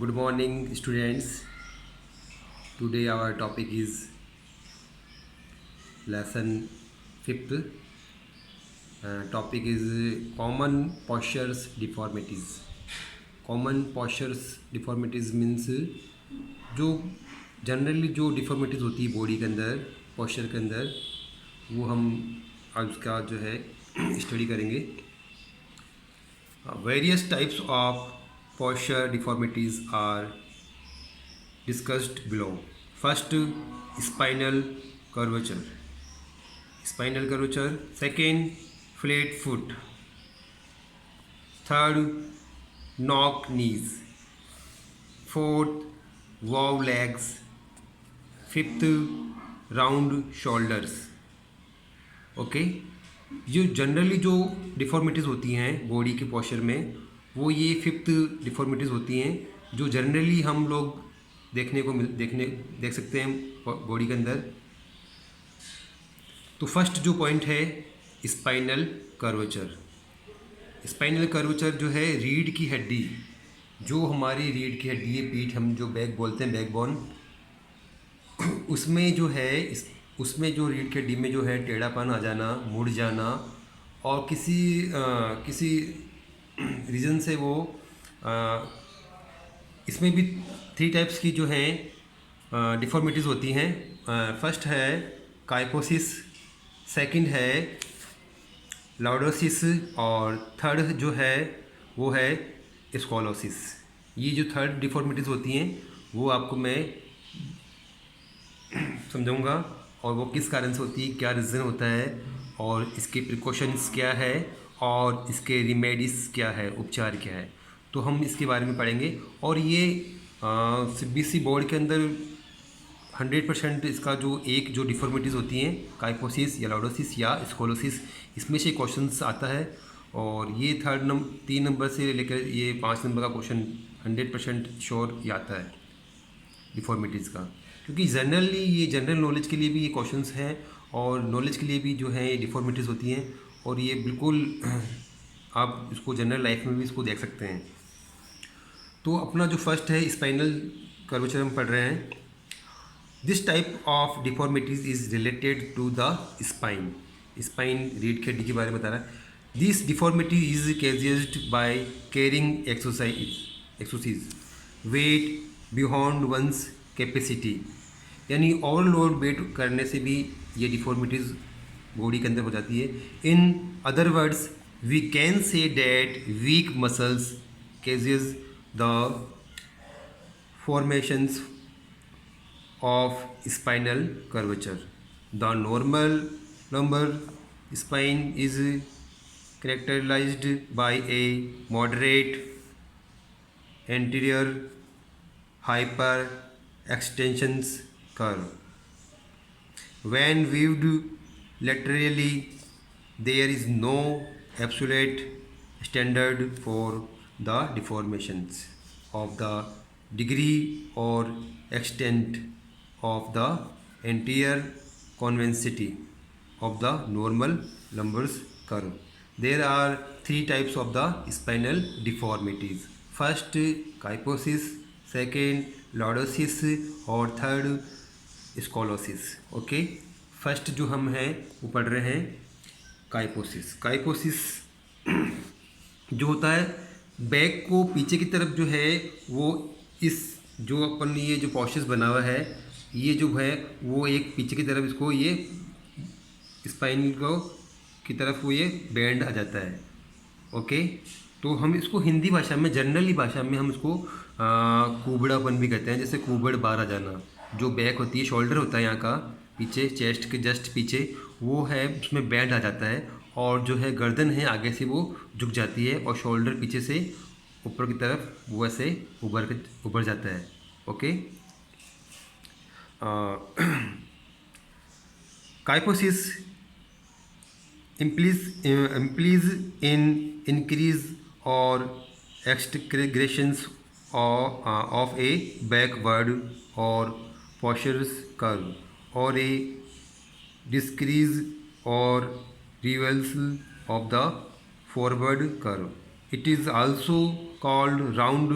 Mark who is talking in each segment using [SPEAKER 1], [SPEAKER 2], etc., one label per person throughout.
[SPEAKER 1] Good morning, students. Today our topic is lesson fifth. Topic is common postures deformities. Common postures deformities means जो generally जो deformities होती है body के अंदर, posture के अंदर, वो हम आज उसका जो है स्टडी करेंगे. Various types of posture deformities are discussed below. First, spinal curvature. Spinal curvature. Second, flat foot. Third, knock knees. Fourth, wow legs. Fifth, round shoulders. Okay. जो जनरली जो डिफॉर्मिटीज़ होती हैं बॉडी के पोस्चर में, वो ये fifth deformities होती हैं जो जनरली हम लोग देख सकते हैं बॉडी के अंदर. तो फर्स्ट जो पॉइंट है स्पाइनल कर्वेचर. स्पाइनल कर्वेचर जो है रीढ़ की हड्डी, जो हमारी रीढ़ की हड्डी है, पीठ, हम जो बैक बोलते हैं, बैकबोन, उसमें जो है उसमें जो रीढ़ की हड्डी में जो है टेढ़ापन आ जाना, मुड़ जाना, और किसी रीज़न से वो इसमें भी 3 टाइप्स की जो हैं डिफॉर्मिटीज़ होती हैं. फर्स्ट है काइपोसिस, सेकंड है लॉर्डोसिस, और थर्ड जो है वो है स्कोलोसिस. ये जो थर्ड डिफॉर्मिटीज़ होती हैं वो आपको मैं समझाऊंगा, और वो किस कारण से होती है, क्या रीज़न होता है, और इसके प्रिकॉशंस क्या है, और इसके रिमेडीज़ क्या है, उपचार क्या है. तो हम इसके बारे में पढ़ेंगे. और ये सीबीएसई बोर्ड के अंदर 100% इसका जो डिफॉर्मिटीज़ होती हैं, काइपोसिस या लॉर्डोसिस या स्कोलोसिस, इसमें से क्वेश्चंस आता है. और ये 3 नंबर से लेकर ये 5 नंबर का क्वेश्चन 100% श्योर ये आता है डिफॉर्मिटीज़ का, क्योंकि जनरली ये जनरल नॉलेज के लिए भी ये क्वेश्चंस हैं, और नॉलेज के लिए भी जो है ये डिफॉर्मिटीज़ होती हैं. और ये बिल्कुल आप इसको जनरल लाइफ में भी इसको देख सकते हैं. तो अपना जो फर्स्ट है स्पाइनल कर्वेचर हम पढ़ रहे हैं. This type of deformities is related to the spine. Spine रीढ़ की हड्डी के बारे में बता रहा है. This deformity is caused by carrying exercise weight beyond one's capacity. यानी ओवरलोड वेट करने से भी ये डिफॉर्मिटीज़ बॉडी के अंदर हो जाती है. In other words we can say that weak muscles causes the formations of spinal curvature. The normal lumbar spine is characterized by a moderate anterior hyperextension curve. When viewed laterally, there is no absolute standard for the deformations of the degree or extent of the anterior convexity of the normal lumbar curve. There are 3 types of the spinal deformities. First, kyphosis, second, lordosis, और third, scoliosis. Okay. First जो हम हैं वो पढ़ रहे हैं काइपोसिस. काइपोसिस जो होता है बैक को पीछे की तरफ जो है वो इस जो अपन ये जो पोस्चर्स बना हुआ है, ये जो है वो एक पीछे की तरफ इसको ये स्पाइन को की तरफ वो ये बैंड आ जाता है. ओके. तो हम इसको हिंदी भाषा में, जनरली भाषा में हम इसको कुबड़ापन भी कहते हैं. जैसे कुबड़ बाहर आ जाना, जो बैक होती है, शोल्डर होता है यहाँ का पीछे, चेस्ट के जस्ट पीछे, वो है उसमें बैंड आ जाता है, और जो है गर्दन है आगे से वो झुक जाती है, और शोल्डर पीछे से ऊपर की तरफ वो ऐसे उभर जाता है. Okay. Kyphosis implies in increase or exaggerations of a backward or posterior curve, or a decrease or reversal of the forward curve. It is also called round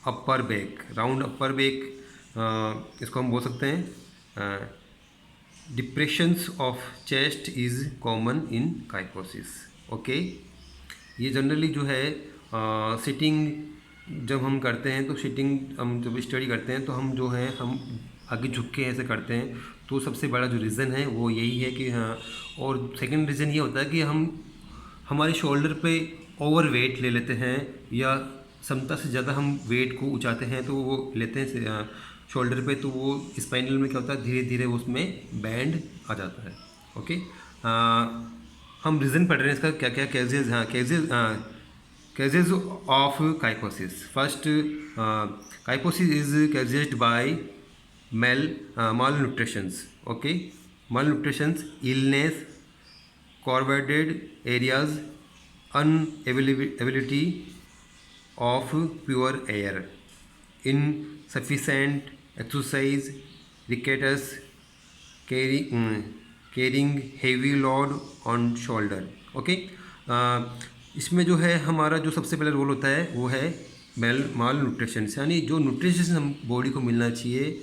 [SPEAKER 1] upper back, round upper back, इसको हम बोल सकते हैं depressions of chest is common in kyphosis. Okay, ये generally जो है sitting जब हम करते हैं तो सिटिंग हम जब स्टडी करते हैं तो हम जो है हम आगे झुक के ऐसे करते हैं, तो सबसे बड़ा जो रीज़न है वो यही है कि हाँ। और सेकंड रीज़न ये होता है कि हम हमारे शोल्डर पे ओवर वेट ले लेते हैं या क्षमता से ज़्यादा हम वेट को उठाते हैं तो वो लेते हैं शोल्डर पे, तो वो स्पाइनल में क्या होता है धीरे धीरे उसमें बैंड आ जाता है। ओके, हम रीज़न पढ़ रहे हैं इसका क्या क्या केजेज, हाँ causes of kyphosis. First, kyphosis is caused by malnutritions. Okay, malnutritions, illness, corroded areas, unavailability of pure air, insufficient exercise, rickets, carrying heavy load on shoulder. Okay, इसमें जो है हमारा जो सबसे पहला रोल होता है वो है माल न्यूट्रिशन, यानी जो न्यूट्रिशन हम बॉडी को मिलना चाहिए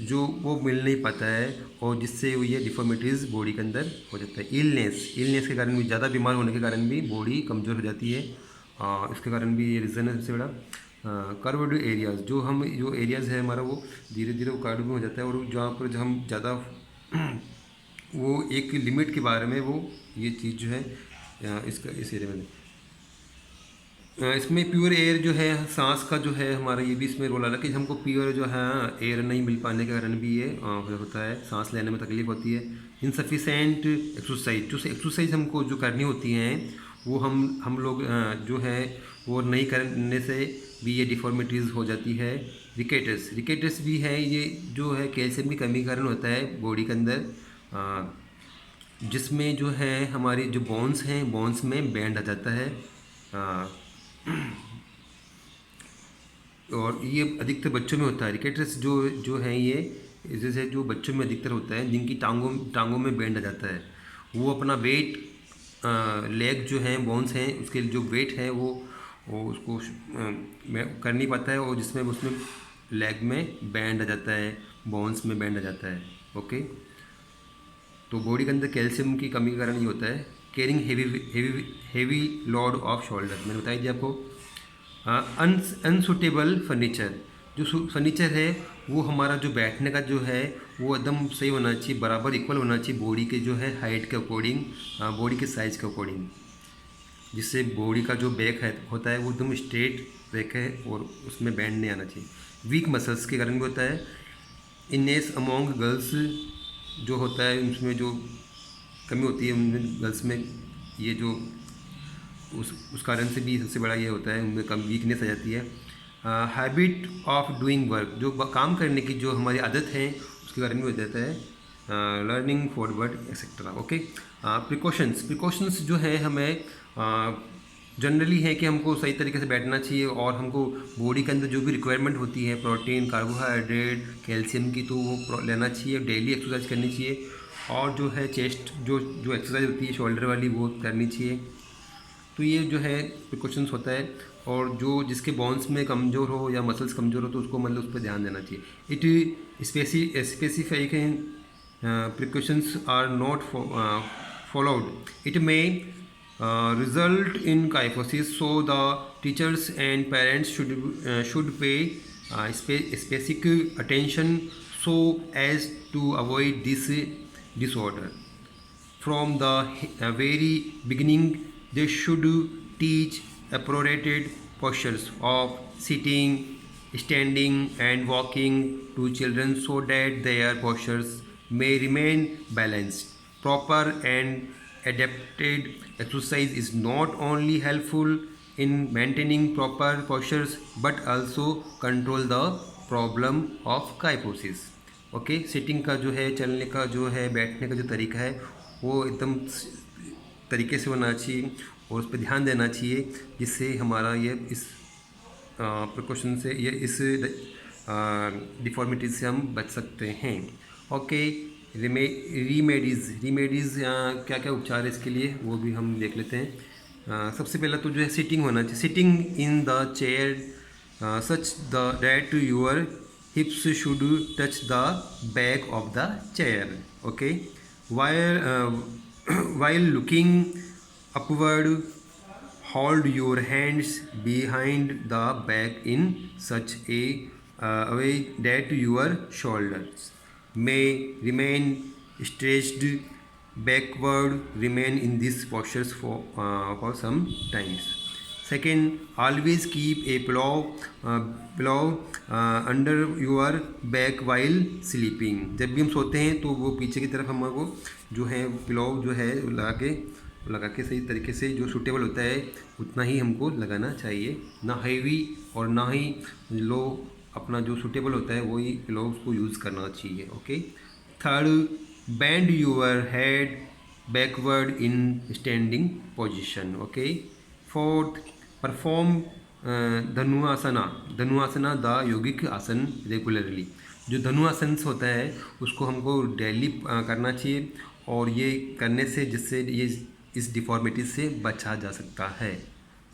[SPEAKER 1] जो वो मिल नहीं पाता है, और जिससे ये डिफॉर्मिटीज़ बॉडी के अंदर हो जाता है। इलनेस के कारण भी, ज़्यादा बीमार होने के कारण भी बॉडी कमज़ोर हो जाती है, इसके कारण भी ये रीज़न है सबसे बड़ा। कर्व्ड एरियाज़, जो एरियाज़ है हमारा वो धीरे धीरे वो कर्व में हो जाता है, और जहाँ पर जो हम ज़्यादा वो एक लिमिट के बारे में वो ये चीज़ जो है इसका इस एरिया में इसमें प्योर एयर जो है सांस का जो है हमारा ये भी इसमें रोल आ रहा है कि हमको प्योर जो है एयर नहीं मिल पाने के कारण भी ये होता है, सांस लेने में तकलीफ होती है। इनसफिशेंट एक्सरसाइज, जो एक्सरसाइज हमको जो करनी होती हैं वो हम लोग जो है वो नहीं करने से भी ये डिफॉर्मिटीज़ हो जाती है। रिकेटस भी है, ये जो है कैल्शियम की कमी के कारण होता है बॉडी के अंदर, जिसमें जो है हमारी जो बोन्स हैं बोन्स में बैंड आ जाता है, और ये अधिकतर बच्चों में होता है। रिकेटस जो है ये जैसे जो बच्चों में अधिकतर होता है जिनकी टांगों में बैंड आ जाता है, वो अपना वेट लेग जो हैं बोन्स हैं उसके जो वेट है वो उसको कर नहीं पाता है, और जिसमें उसमें लेग में बैंड आ जाता है, बोन्स में बैंड आ जाता है। ओके, तो बॉडी के अंदर कैल्शियम की कमी के कारण ये होता है। Carrying heavy load off shoulder, मैंने बताया दिया आपको। अनसूटेबल फर्नीचर, जो फर्नीचर है वो हमारा जो बैठने का जो है वो एकदम सही होना चाहिए, बराबर इक्वल होना चाहिए बॉडी के जो है हाइट के अकॉर्डिंग, बॉडी के साइज़ के अकॉर्डिंग, जिससे बॉडी का जो बैक है होता है वो एकदम स्ट्रेट रखे और उसमें बैंड नहीं आना चाहिए। वीक मसल्स के कारण भी होता है। इननेस अमोंग गर्ल्स जो होता है उसमें जो कमी होती है उनमें गर्ल्स में, ये जो उस कारण से भी सबसे बड़ा ये होता है, उनमें कम वीकनेस आ जाती है। हैबिट ऑफ डूइंग वर्क, जो काम करने की जो हमारी आदत है उसके कारण भी हो जाता है। Learning forward etcetera. Okay, precautions जो है हमें जनरली है कि हमको सही तरीके से बैठना चाहिए, और हमको बॉडी के अंदर जो भी रिक्वायरमेंट होती है प्रोटीन, कार्बोहाइड्रेट, कैल्शियम की, तो वो लेना चाहिए, डेली एक्सरसाइज करनी चाहिए, और जो है चेस्ट जो एक्सरसाइज होती है शोल्डर वाली वो करनी चाहिए। तो ये जो है प्रिकॉशंस होता है, और जो जिसके बोन्स में कमज़ोर हो या मसल्स कमज़ोर हो तो उसको मतलब उस पर ध्यान देना चाहिए। It specific precautions are not followed, it may result in kyphosis, so the teachers and parents should pay specific attention so as to avoid this disorder. From the very beginning, they should teach appropriate postures of sitting, standing, and walking to children so that their postures may remain balanced. Proper and adapted exercise is not only helpful in maintaining proper postures but also control the problem of kyphosis. Okay, sitting का जो है, चलने का जो है, बैठने का जो तरीका है वो एकदम तरीके से होना चाहिए और उस पर ध्यान देना चाहिए, जिससे हमारा ये इस प्रिकॉशन से, ये इस डिफॉर्मिटीज से हम बच सकते हैं। ओके, रीमेडीज़ क्या क्या उपचार है इसके लिए वो भी हम देख लेते हैं। सबसे पहला तो जो है सिटिंग होना चाहिए। Sitting in the chair such that your hips should touch the back of the chair. Okay, while looking upward, hold your hands behind the back in such a way that your shoulders may remain stretched backward. Remain in this postures for some times. Second, always keep a pillow under your back while sleeping. जब भी हम सोते हैं तो वो पीछे की तरफ हमको जो है पिलो जो है लगा के सही तरीके से जो सूटेबल होता है उतना ही हमको लगाना चाहिए, ना हैवी और ना ही लो. अपना जो सूटेबल होता है वही पिलो उसको यूज़ करना चाहिए. Okay. Third, bend your head backward in standing position. Okay. Fourth, perform Dhanurasana the yogic asana regularly. जो धनुआसन होता है उसको हमको डेली करना चाहिए और ये करने से जिससे ये इस डिफॉर्मिटी से बचा जा सकता है.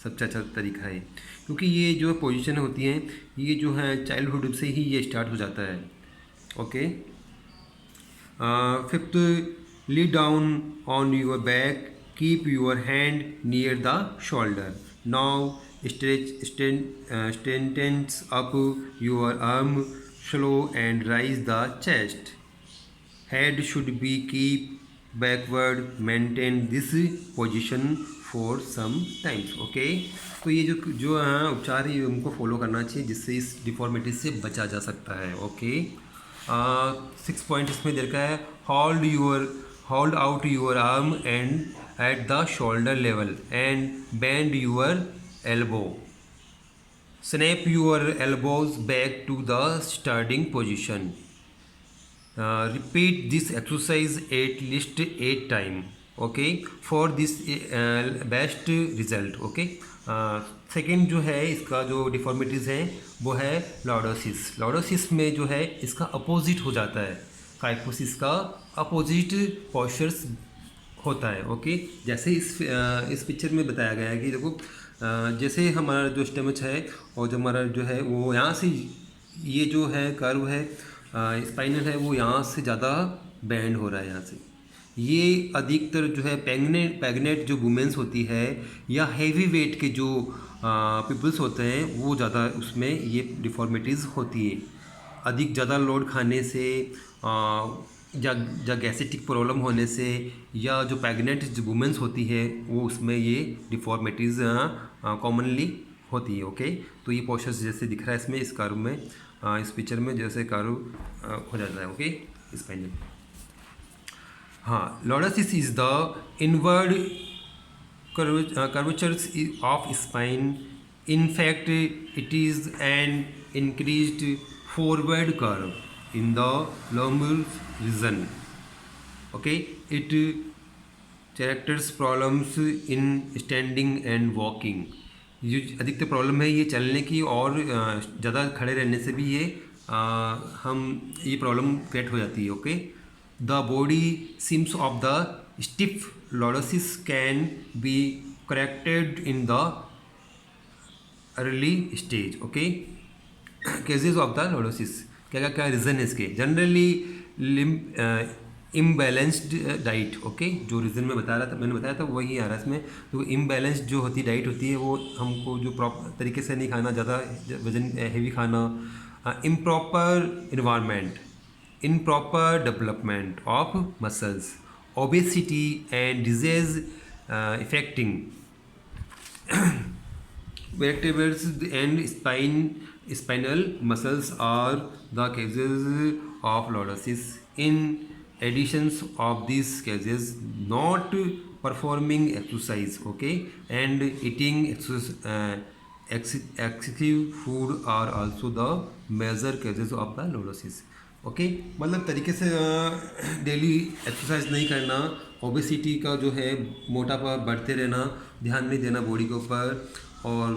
[SPEAKER 1] सबसे अच्छा तरीका है क्योंकि ये जो पोजीशन होती हैं ये जो है चाइल्डहुड से ही ये स्टार्ट हो जाता है. Okay. Fifth, lie down on your back, keep your hand near the shoulder. Now straighten up your arm slow and rise the chest. Head should be keep backward. Maintain this position for some times. Okay. तो ये जो उपचार है उनको follow करना चाहिए जिससे इस डिफॉर्मिटी से बचा जा सकता है. ओके. 6 पॉइंट इसमें दे रखा है. Hold out your arm and at the shoulder level and bend your elbow. Snap your elbows back to the starting position. Repeat this exercise at least 8 times. Okay, for this best result. Okay. Second जो है इसका जो deformities है वो है lordosis. Lordosis में जो है इसका अपोजिट हो जाता है. काइफोसिस का अपोजिट पोस्चर्स होता है. ओके. जैसे इस पिक्चर में बताया गया है कि देखो जैसे हमारा जो स्टमच है और जो हमारा जो है वो यहाँ से ये जो है कर्व है स्पाइनल है वो यहाँ से ज़्यादा बैंड हो रहा है. यहाँ से ये अधिकतर जो है प्रेग्नेंट जो वुमेंस होती है या हैवी वेट के जो पीपल्स होते हैं वो ज़्यादा उसमें ये डिफॉर्मिटीज़ होती है. अधिक ज़्यादा लोड खाने से या गैस्ट्रिक प्रॉब्लम होने से या जो प्रेग्नेंट जो वुमेंस होती है वो उसमें ये डिफॉर्मिटीज़ कॉमनली होती है. ओके. तो ये पोस्चर्स जैसे दिख रहा है इसमें इस कर्व में इस पिक्चर में जैसे कर्व हो जाता है. ओके. स्पाइनल. हाँ. Lordosis is the inward curvatures of spine. In fact, it is an increased forward curve in the lumbar region. Okay, it characterizes problems in standing and walking. ये अधिकतर problem है ये चलने की और ज़्यादा खड़े रहने से भी ये ये प्रॉब्लम क्रिएट हो जाती है. Okay. The body seems of the stiff lordosis can be corrected in the early stage. Okay. Cases of the lordosis क्या रीज़न है इसके. Generally imbalanced diet. ओके. जो रीज़न मैंने बताया था वही आ रहा है इसमें. तो इम्बैलेंस्ड जो होती डाइट होती है वो हमको जो प्रॉपर तरीके से नहीं खाना, ज़्यादा वजन हैवी खाना, improper environment, improper development of muscles, obesity and disease affecting vertebrae and spinal muscles are the causes of lordosis. In addition of these causes, not performing exercise, okay, and eating excessive food are also the major causes of the lordosis. Okay. मतलब तरीके से daily exercise नहीं करना, obesity का जो है मोटापा बढ़ते रहना, ध्यान नहीं देना बॉडी के ऊपर, और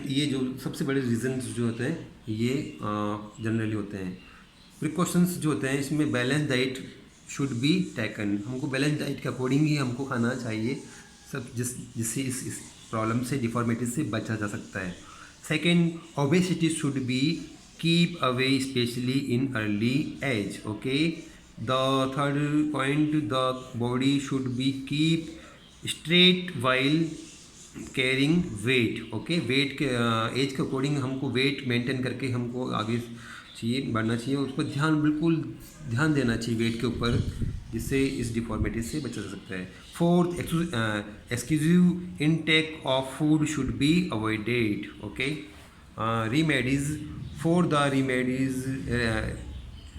[SPEAKER 1] ये जो सबसे बड़े रीज़न्स जो होते हैं ये जनरली होते हैं. प्रिकॉशंस जो होते हैं इसमें balance diet should be taken. हमको बैलेंस डाइट के अकॉर्डिंग ही हमको खाना चाहिए सब जिससे इस प्रॉब्लम से डिफॉर्मिटी से बचा जा सकता है. Second, obesity should be keep away, especially in early age. Okay. The third point, the body should be keep straight while carrying weight. Okay, weight के एज के अकॉर्डिंग हमको वेट मेंटेन करके हमको आगे चाहिए बढ़ना चाहिए. उस पर बिल्कुल ध्यान देना चाहिए वेट के ऊपर, जिससे इस डिफॉर्मिटी से बचा जा सकता है. Fourth, exclusive intake of food should be avoided. Okay. Remedies. For the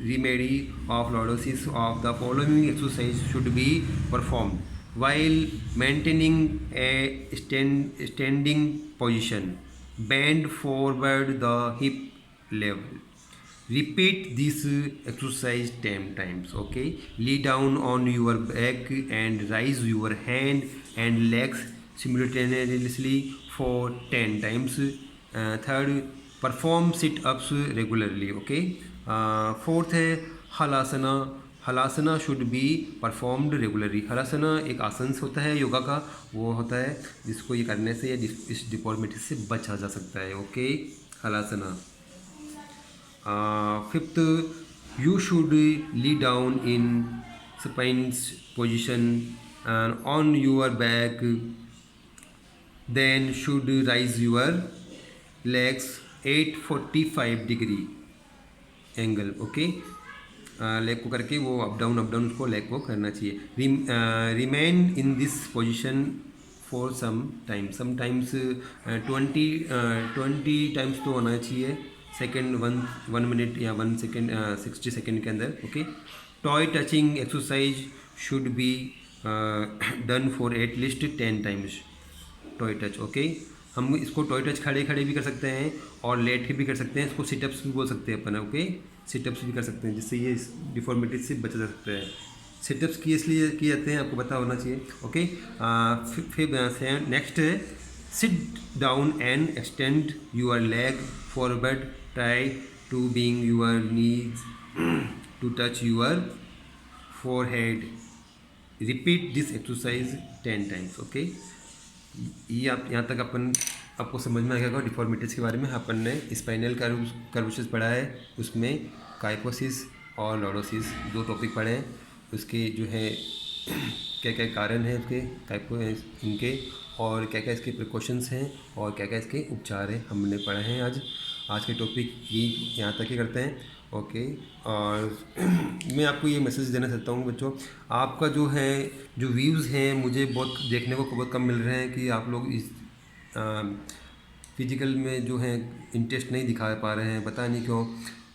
[SPEAKER 1] remedy of lordosis of the following exercise should be performed while maintaining a standing position. Bend forward the hip level. Repeat this exercise 10 times. Okay. Lay down on your back and raise your hand and legs simultaneously for 10 times. Third, perform sit-ups regularly. Okay. Fourth है halasana. Halasana should be performed regularly. Halasana एक आसन होता है योगा का, वो होता है जिसको ये करने से इस डिफॉर्मिटी से बचा जा सकता है. Okay. Halasana. Fifth, you should lie down in supines position and on your back, then should raise your legs 845 degree angle. Okay. Leg को करके वो अप डाउन उसको लेग को करना चाहिए. Remain in this position for some time. Sometimes 20 times तो होना चाहिए सेकेंड, 1 मिनट या 1 सेकेंड 60 सेकेंड के अंदर. Okay. Toy touching exercise should be done for at least 10 times. Toy touch. Okay. हम इसको टॉय टच खड़े भी कर सकते हैं और लेट के भी कर सकते हैं. इसको सिटअप्स भी बोल सकते हैं अपन. ओके. सिटअप्स भी कर सकते हैं, जिससे ये डिफॉर्मिटी से बचा जा सकता है. सिटअप्स किए इसलिए किए जाते हैं, आपको पता होना चाहिए. ओके. फिर नेक्स्ट है sit down and extend your leg forward. Try to bring your knees to touch your forehead. Repeat this exercise 10 times. Okay. ये आप यहाँ तक आपको समझ में आ गया डिफॉर्मिटीज़ के बारे में. अपन ने स्पाइनल कर्वेचर्स पढ़ा है, उसमें काइफोसिस और लॉर्डोसिस 2 टॉपिक पढ़े हैं. उसके जो है क्या क्या कारण हैं उसके काइफो इनके, और क्या क्या इसके प्रिकॉशंस हैं, और क्या क्या इसके उपचार हैं, हमने पढ़े हैं. आज के टॉपिक ये यहाँ तक ही करते हैं. ओके. और मैं आपको ये मैसेज देना चाहता हूँ बच्चों, आपका जो व्यूज़ हैं मुझे बहुत देखने को बहुत कम मिल रहे हैं कि आप लोग इस फिजिकल में जो है इंटरेस्ट नहीं दिखा पा रहे हैं, पता नहीं क्यों.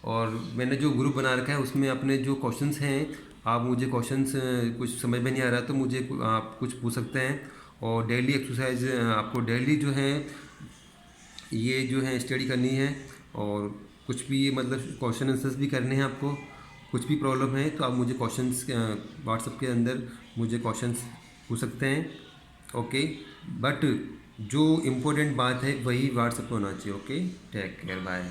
[SPEAKER 1] और मैंने जो ग्रुप बना रखा है उसमें अपने जो क्वेश्चंस हैं, आप मुझे क्वेश्चंस कुछ समझ में नहीं आ रहा तो मुझे आप कुछ पूछ सकते हैं. और डेली एक्सरसाइज आपको डेली जो है ये जो है स्टडी करनी है, और कुछ भी मतलब क्वेश्चन आंसर्स भी करने हैं आपको. कुछ भी प्रॉब्लम है तो आप मुझे क्वेश्चंस व्हाट्सएप के अंदर मुझे क्वेश्चंस पूछ सकते हैं. ओके. बट जो इम्पोर्टेंट बात है वही व्हाट्सएप पर होना चाहिए. ओके. Take care. बाय.